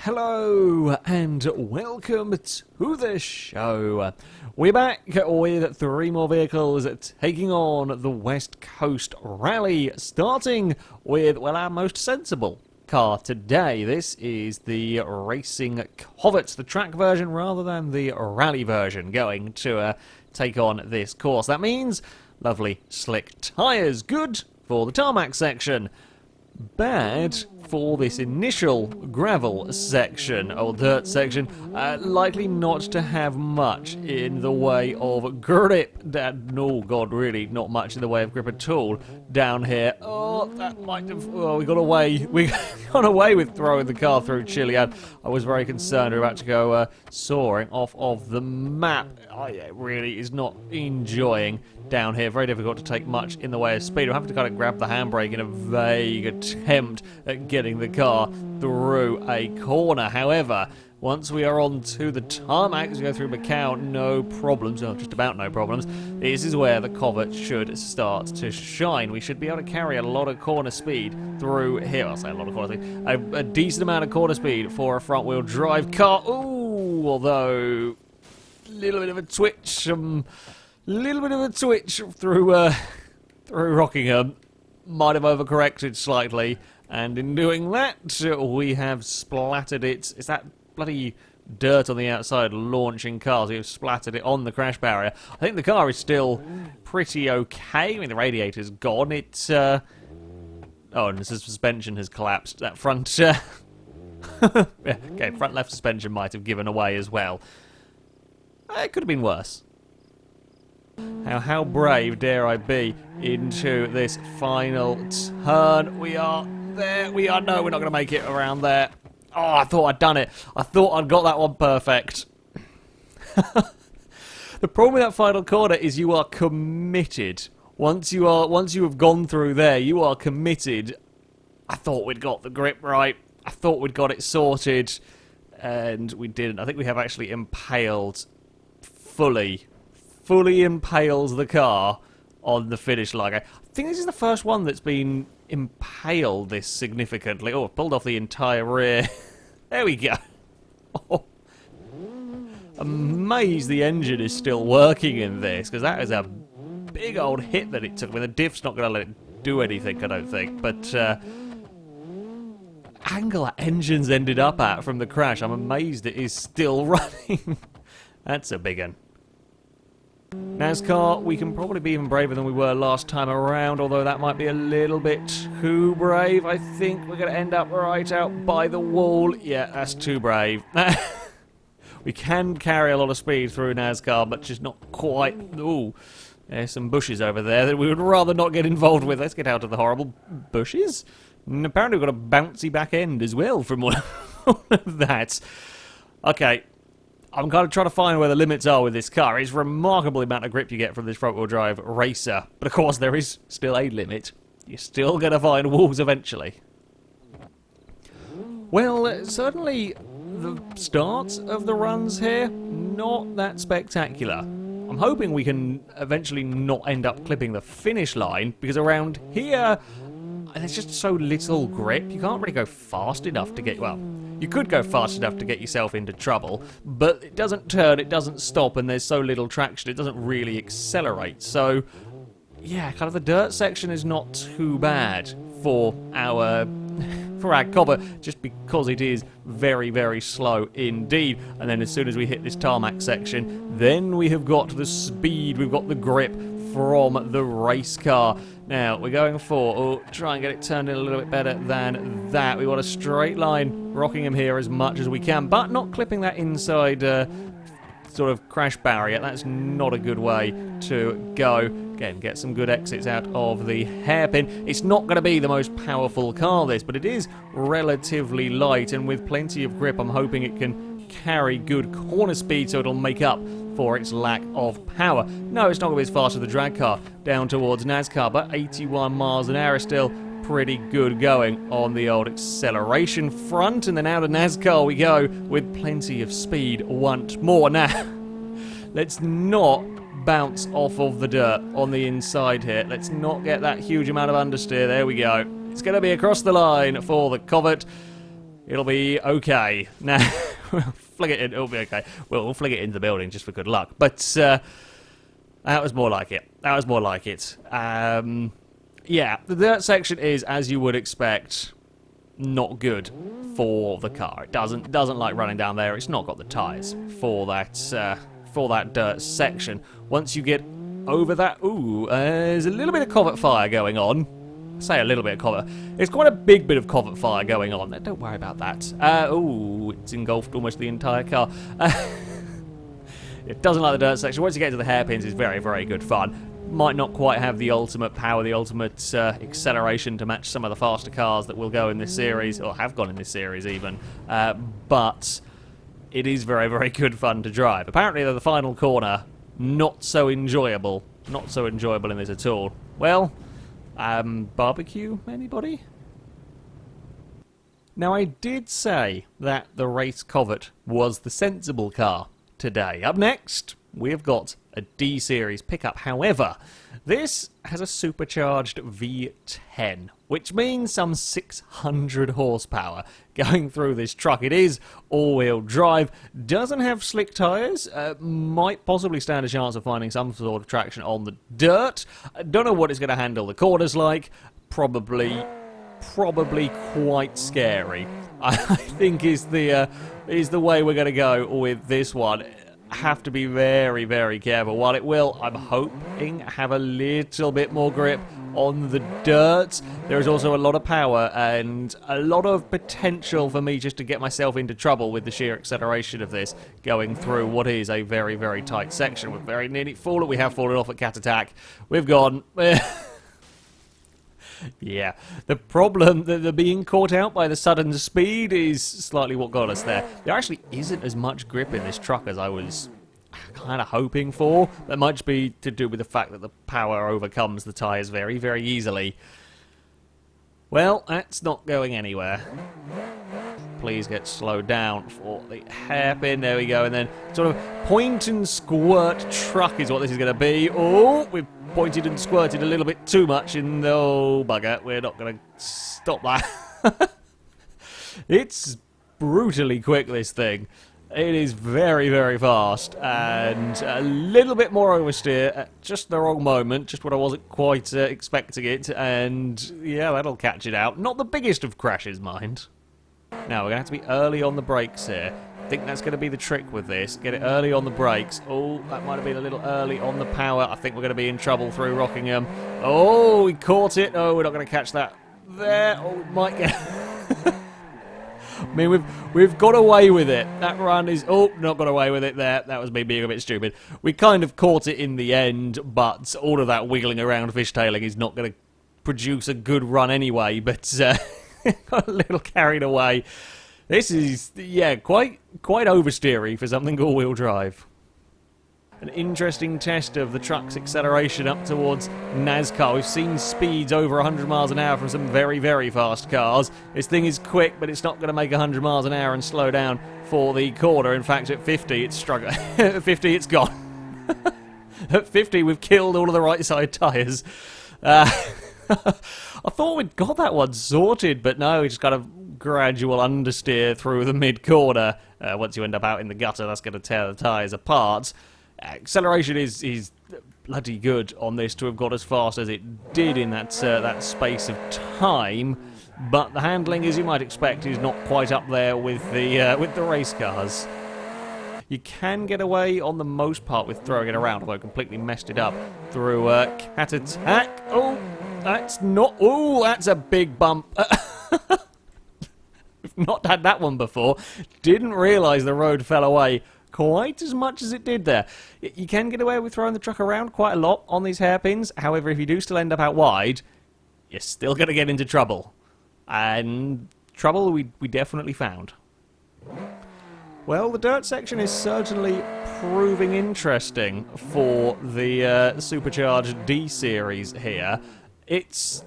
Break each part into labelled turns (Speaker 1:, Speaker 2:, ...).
Speaker 1: Hello and welcome to the show. We're back with 3 more vehicles taking on the West Coast Rally, starting with, well, our most sensible car today. This is the racing covet, the track version rather than the rally version, going to take on this course. That means lovely slick tyres, good for the tarmac section. Bad for this initial gravel section, or dirt section, likely not to have much in the way of grip. No, God, really, not much in the way of grip at all down here. Oh, that might have... Oh, we got away. We got away with throwing the car through Chiliad. I was very concerned we were about to go soaring off of the map. Oh, yeah, it really is not enjoying down here. Very difficult to take much in the way of speed. I'm having to kind of grab the handbrake in a vague attempt at getting the car through a corner. However, once we are on to the tarmac, as we go through Macau, no problems, well, just about no problems. This is where the covet should start to shine. We should be able to carry a lot of corner speed through here. I'll say a lot of corner speed. A decent amount of corner speed for a front-wheel drive car. Ooh, although a little bit of a twitch. Through Rockingham. Might have overcorrected slightly, and in doing that, we have splattered it. Is that bloody dirt on the outside launching cars? We've splattered it on the crash barrier. I think the car is still pretty okay. I mean, the radiator's gone. It's oh, and the suspension has collapsed. That front yeah, okay, front left suspension might have given away as well. It could have been worse. How brave dare I be into this final turn. We are there. We are. No, we're not going to make it around there. Oh, I thought I'd done it. I thought I'd got that one perfect. The problem with that final corner is you are committed. Once you have gone through there, you are committed. I thought we'd got the grip right. I thought we'd got it sorted, and we didn't. I think we have actually impaled fully impales the car on the finish line. I think this is the first one that's been impaled this significantly. Oh, pulled off the entire rear. There we go. Oh. Amazed the engine is still working in this, because that is a big old hit that it took. I mean, the diff's not going to let it do anything, I don't think, but angle that engine's ended up at from the crash, I'm amazed it is still running. That's a big one. NASCAR, we can probably be even braver than we were last time around, although that might be a little bit too brave. I think we're going to end up right out by the wall. Yeah, that's too brave. We can carry a lot of speed through NASCAR, but just not quite. Ooh, there's some bushes over there that we would rather not get involved with. Let's get out of the horrible bushes. And apparently we've got a bouncy back end as well from all of that. Okay. I'm kind of trying to find where the limits are with this car. It's remarkable the amount of grip you get from this front-wheel drive racer. But of course, there is still a limit. You're still going to find walls eventually. Well, certainly the start of the runs here, not that spectacular. I'm hoping we can eventually not end up clipping the finish line, because around here, there's just so little grip. You can't really go fast enough to get... Well, you could go fast enough to get yourself into trouble, but it doesn't turn, it doesn't stop, and there's so little traction, it doesn't really accelerate. So, yeah, kind of the dirt section is not too bad for our cover, just because it is very, very slow indeed. And then as soon as we hit this tarmac section, then we have got the speed, we've got the grip from the race car. Now, we're going for, try and get it turned in a little bit better than that. We want a straight line, Rockingham here as much as we can, but not clipping that inside sort of crash barrier. That's not a good way to go. Again, get some good exits out of the hairpin. It's not going to be the most powerful car, this, but it is relatively light, and with plenty of grip, I'm hoping it can carry good corner speed so it'll make up for its lack of power. No, it's not going to be as fast as the drag car down towards NASCAR, but 81 miles an hour is still pretty good going on the old acceleration front. And then out of NASCAR we go with plenty of speed once more. Now, let's not bounce off of the dirt on the inside here. Let's not get that huge amount of understeer. There we go. It's going to be across the line for the covet. It'll be okay. Now, we'll flick it in. It'll be okay. We'll flick it into the building just for good luck. But that was more like it. That was more like it. Yeah, the dirt section is, as you would expect, not good for the car. It doesn't like running down there. It's not got the tyres for that dirt section. Once you get over that, there's a little bit of covet fire going on. I say a little bit of covet. It's quite a big bit of covet fire going on. Don't worry about that. It's engulfed almost the entire car. It doesn't like the dirt section. Once you get to the hairpins, it's very, very good fun. Might not quite have the ultimate power, the ultimate acceleration to match some of the faster cars that will go in this series, or have gone in this series even, but it is very, very good fun to drive. Apparently, though, the final corner, not so enjoyable. Not so enjoyable in this at all. Well, barbecue, anybody? Now, I did say that the race Covet was the sensible car today. Up next, we have got a D-Series pickup. However, this has a supercharged V10, which means some 600 horsepower going through this truck. It is all-wheel drive, doesn't have slick tyres, might possibly stand a chance of finding some sort of traction on the dirt. Don't know what it's going to handle the corners like. Probably quite scary. I think is the way we're going to go with this one. Have to be very, very careful. While it will, I'm hoping, have a little bit more grip on the dirt, there is also a lot of power and a lot of potential for me just to get myself into trouble with the sheer acceleration of this going through what is a very, very tight section. We've very nearly fallen. We have fallen off at Cat Attack. We've gone... Yeah, the problem that the being caught out by the sudden speed is slightly what got us there. There actually isn't as much grip in this truck as I was kind of hoping for. That might be to do with the fact that the power overcomes the tyres very, very easily. Well, that's not going anywhere. Please get slowed down for the hairpin. There we go. And then sort of point and squirt truck is what this is going to be. Oh, we've pointed and squirted a little bit too much in the... Oh, bugger. We're not going to stop that. It's brutally quick, this thing. It is very, very fast. And a little bit more oversteer at just the wrong moment. Just when I wasn't quite expecting it. And, yeah, that'll catch it out. Not the biggest of crashes, mind. Now, we're going to have to be early on the brakes here. I think that's going to be the trick with this. Get it early on the brakes. Oh, that might have been a little early on the power. I think we're going to be in trouble through Rockingham. Oh, we caught it. Oh, we're not going to catch that there. Oh, we might get... I mean, we've got away with it. That run is... Oh, not got away with it there. That was me being a bit stupid. We kind of caught it in the end, but all of that wiggling around fishtailing is not going to produce a good run anyway, but... got a little carried away. This is, yeah, quite oversteery for something all-wheel drive. An interesting test of the truck's acceleration up towards NASCAR. We've seen speeds over 100 miles an hour from some very, very fast cars. This thing is quick, but it's not going to make 100 miles an hour and slow down for the corner. In fact, at 50, it's struggling. At 50, it's gone. At 50, we've killed all of the right side tyres. I thought we'd got that one sorted, but no, we just kind of gradual understeer through the mid-corner. Once you end up out in the gutter, that's going to tear the tyres apart. Acceleration is bloody good on this to have got as fast as it did in that space of time, but the handling, as you might expect, is not quite up there with the race cars. You can get away on the most part with throwing it around, although I completely messed it up through Cat Attack. Oh, that's not... Oh, that's a big bump. We've not had that one before. Didn't realise the road fell away quite as much as it did there. You can get away with throwing the truck around quite a lot on these hairpins. However, if you do still end up out wide, you're still going to get into trouble. And trouble we definitely found. Well, the dirt section is certainly proving interesting for the supercharged D-Series here. It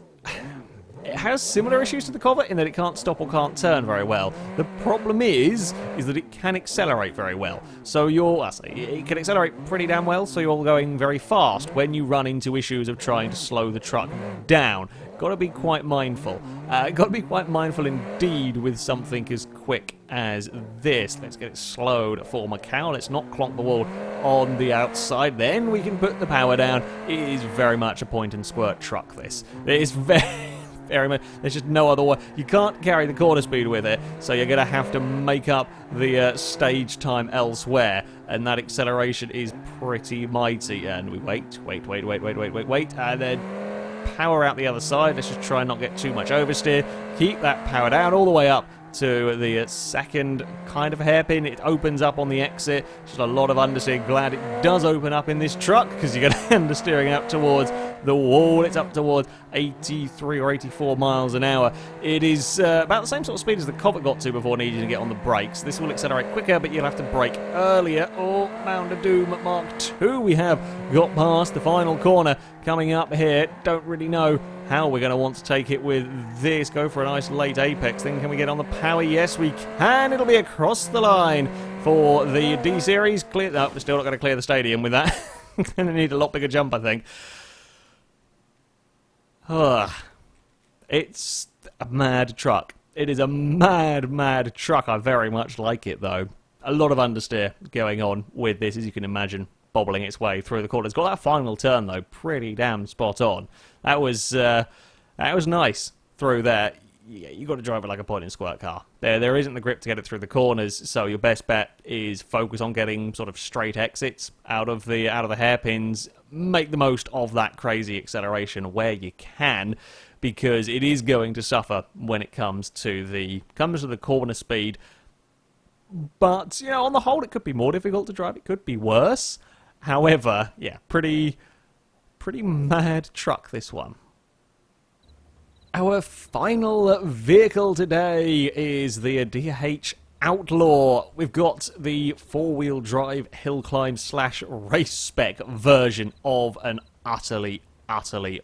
Speaker 1: has similar issues to the Covet in that it can't stop or can't turn very well. The problem is that it can accelerate very well. So it can accelerate pretty damn well, so you're going very fast when you run into issues of trying to slow the truck down. got to be quite mindful. Got to be quite mindful indeed with something as quick as this. Let's get it slowed for Macau. Let's not clonk the wall on the outside. Then we can put the power down. It is very much a point and squirt truck, this. It is very much. There's just no other way. You can't carry the corner speed with it, so you're going to have to make up the stage time elsewhere, and that acceleration is pretty mighty. And we wait, and then power out the other side. Let's just try and not get too much oversteer. Keep that power down all the way up to the second kind of hairpin. It opens up on the exit. Just a lot of understeer. Glad it does open up in this truck, because you're going to end understeering out towards the wall. It's up towards 83 or 84 miles an hour. It is about the same sort of speed as the Covet got to before needing to get on the brakes. This will accelerate quicker, but you'll have to brake earlier. Oh, Mound of Doom at Mark 2. We have got past the final corner coming up here. Don't really know how we're going to want to take it with this. Go for a nice late apex. Then can we get on the power? Yes, we can. It'll be across the line for the D series. Clear. No, we're still not going to clear the stadium with that. Going to need a lot bigger jump, I think. It's a mad truck. It is a mad truck. I very much like it, though. A lot of understeer going on with this, as you can imagine, bobbling its way through the corner. It's got that final turn, though, pretty damn spot on. That was nice through there. Yeah, you got to drive it like a point and squirt car. There isn't the grip to get it through the corners, so your best bet is focus on getting sort of straight exits out of the hairpins. Make the most of that crazy acceleration where you can, because it is going to suffer when it comes to the corner speed. But you know, on the whole, it could be more difficult to drive. It could be worse. However, yeah, pretty mad truck, this one. Our final vehicle today is the DH Outlaw. We've got the four-wheel drive hill climb / race spec version of an utterly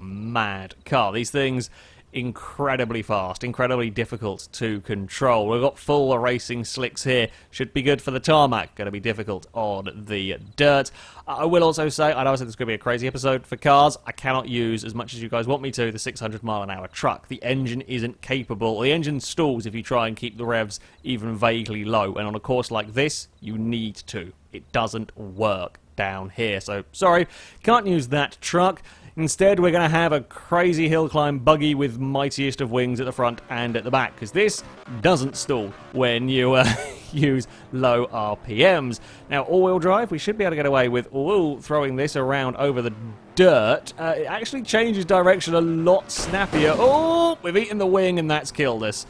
Speaker 1: mad car. These things incredibly fast, incredibly difficult to control. We've got full racing slicks here. Should be good for the tarmac. Going to be difficult on the dirt. I will also say, I know I said this is going to be a crazy episode for cars. I cannot use, as much as you guys want me to, the 600 mile an hour truck. The engine isn't capable. The engine stalls if you try and keep the revs even vaguely low. And on a course like this, you need to. It doesn't work down here. So, sorry, can't use that truck. Instead, we're going to have a crazy hill climb buggy with mightiest of wings at the front and at the back, because this doesn't stall when you use low RPMs. Now, all-wheel drive, we should be able to get away with throwing this around over the dirt. It actually changes direction a lot snappier. Oh, we've eaten the wing and that's killed us.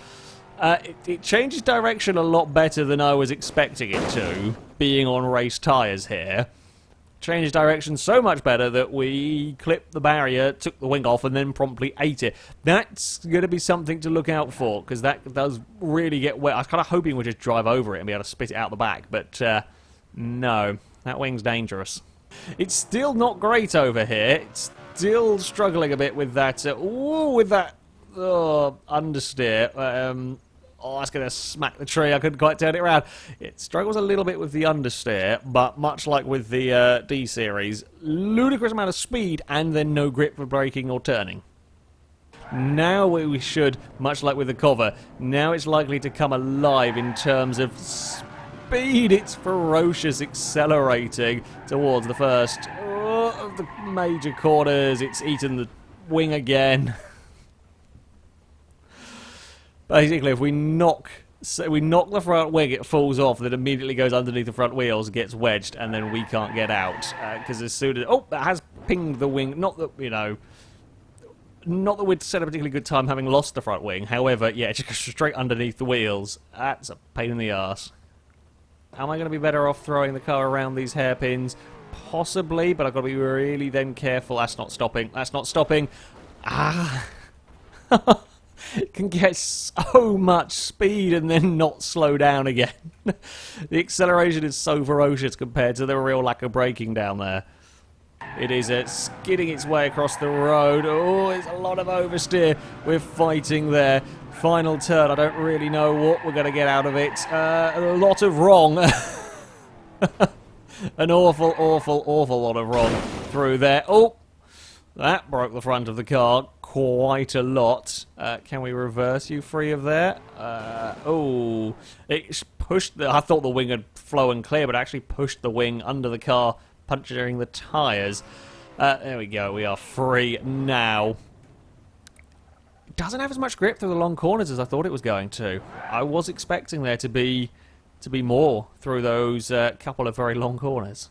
Speaker 1: It changes direction a lot better than I was expecting it to, being on race tyres here. Changed direction so much better that we clipped the barrier, took the wing off, and then promptly ate it. That's going to be something to look out for, because that does really get wet. I was kind of hoping we'd just drive over it and be able to spit it out the back, but no, that wing's dangerous. It's still not great over here. It's still struggling a bit with that, understeer. Oh, that's going to smack the tree. I couldn't quite turn it around. It struggles a little bit with the understeer, but much like with the D-Series, ludicrous amount of speed and then no grip for braking or turning. Now we should, much like with the Cover, now it's likely to come alive in terms of speed. It's ferocious, accelerating towards the first of the major corners. It's eaten the wing again. Basically, if we knock the front wing, it falls off, then immediately goes underneath the front wheels, gets wedged, and then we can't get out. Because as soon as... Oh, that has pinged the wing. Not that, you know... Not that we'd set a particularly good time having lost the front wing. However, yeah, it just goes straight underneath the wheels. That's a pain in the arse. Am I going to be better off throwing the car around these hairpins? Possibly, but I've got to be really then careful. That's not stopping. That's not stopping. Ah... It can get so much speed and then not slow down again. The acceleration is so ferocious compared to the real lack of braking down there. It is skidding its way across the road. Oh, it's a lot of oversteer. We're fighting there. Final turn. I don't really know what we're going to get out of it. A lot of wrong. An awful lot of wrong through there. Oh, that broke the front of the car quite a lot. Can we reverse you free of there? Oh, it pushed I thought the wing had flown clear, but actually pushed the wing under the car, puncturing the tyres. There we go, we are free now. It doesn't have as much grip through the long corners as I thought it was going to. I was expecting there to be more through those couple of very long corners.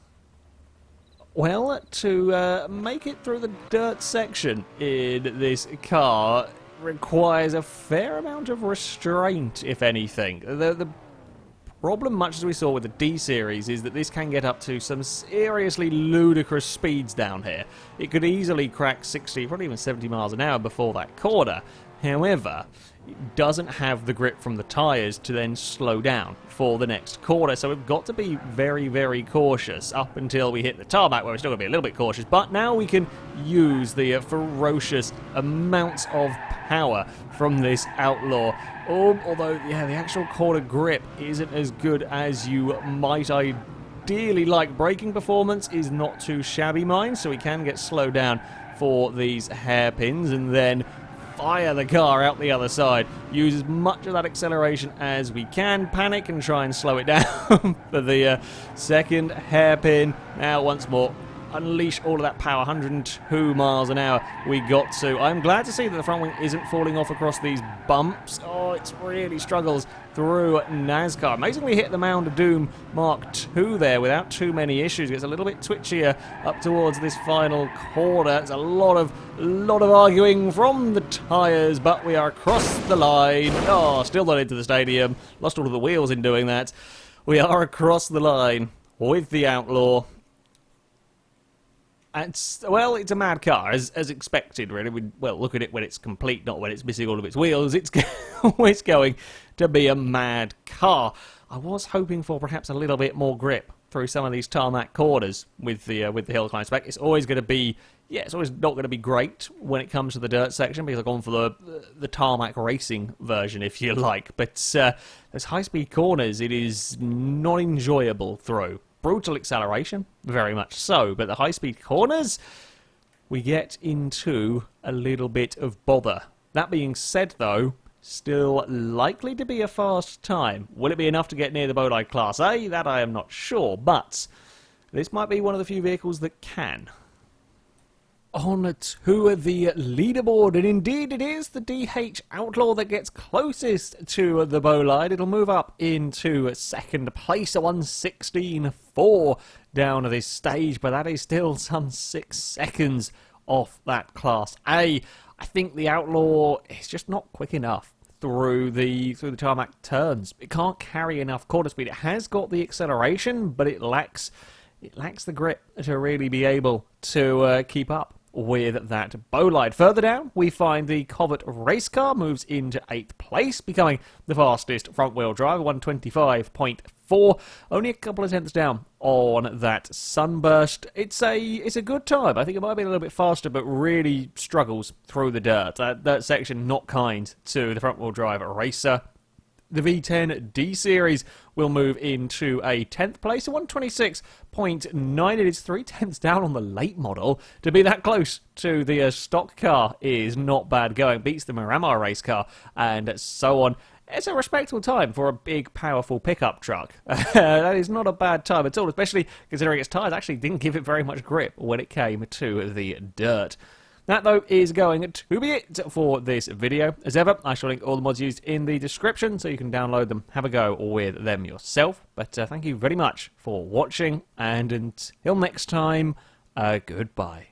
Speaker 1: Well, to make it through the dirt section in this car requires a fair amount of restraint, if anything. The problem, much as we saw with the D-Series, is that this can get up to some seriously ludicrous speeds down here. It could easily crack 60, probably even 70 miles an hour before that corner. However, it doesn't have the grip from the tyres to then slow down for the next corner, so we've got to be very, very cautious up until we hit the tarmac, where we're still going to be a little bit cautious, but now we can use the ferocious amounts of power from this Outlaw. Although, yeah, the actual corner grip isn't as good as you might ideally like. Braking performance is not too shabby, mine, so we can get slowed down for these hairpins, and then fire the car out the other side. Use as much of that acceleration as we can. Panic and try and slow it down for the second hairpin. Now once more, unleash all of that power. 102 miles an hour we got to. I'm glad to see that the front wing isn't falling off across these bumps. Oh, it really struggles through NASCAR. Amazingly hit the Mound of Doom Mark II there without too many issues. Gets a little bit twitchier up towards this final corner. It's a lot of arguing from the tyres, but we are across the line. Oh, still not into the stadium. Lost all of the wheels in doing that. We are across the line with the Outlaw. Well, it's a mad car, as expected, really. Well, look at it when it's complete, not when it's missing all of its wheels. It's always going to be a mad car. I was hoping for perhaps a little bit more grip through some of these tarmac corners with the hill climb spec. It's always going to be, yeah, it's always not going to be great when it comes to the dirt section, because I've gone for the tarmac racing version, if you like. But those high-speed corners, it is not enjoyable through. Brutal acceleration, very much so, but the high-speed corners, we get into a little bit of bother. That being said, though, still likely to be a fast time. Will it be enough to get near the Bolide Class A? That I am not sure, but this might be one of the few vehicles that can. On to the leaderboard, and indeed it is the DH Outlaw that gets closest to the Bolide. It'll move up into second place, a 1:16.4 down this stage, but that is still some 6 seconds off that Class A. I think the Outlaw is just not quick enough through the tarmac turns. It can't carry enough corner speed. It has got the acceleration, but it lacks the grip to really be able to keep up with that Bolide. Further down, we find the Covet race car moves into 8th place, becoming the fastest front-wheel drive, 1:25.4. Only a couple of tenths down on that Sunburst. It's a good time. I think it might be a little bit faster, but really struggles through the dirt. That section not kind to the front-wheel drive racer. The V10 D-Series will move into a 10th place, a 1:26.9. It is 3 tenths down on the late model. To be that close to the stock car is not bad going. Beats the Miramar race car and so on. It's a respectable time for a big, powerful pickup truck. That is not a bad time at all, especially considering its tyres actually didn't give it very much grip when it came to the dirt. That, though, is going to be it for this video. As ever, I shall link all the mods used in the description so you can download them, have a go with them yourself. But thank you very much for watching, and until next time, goodbye.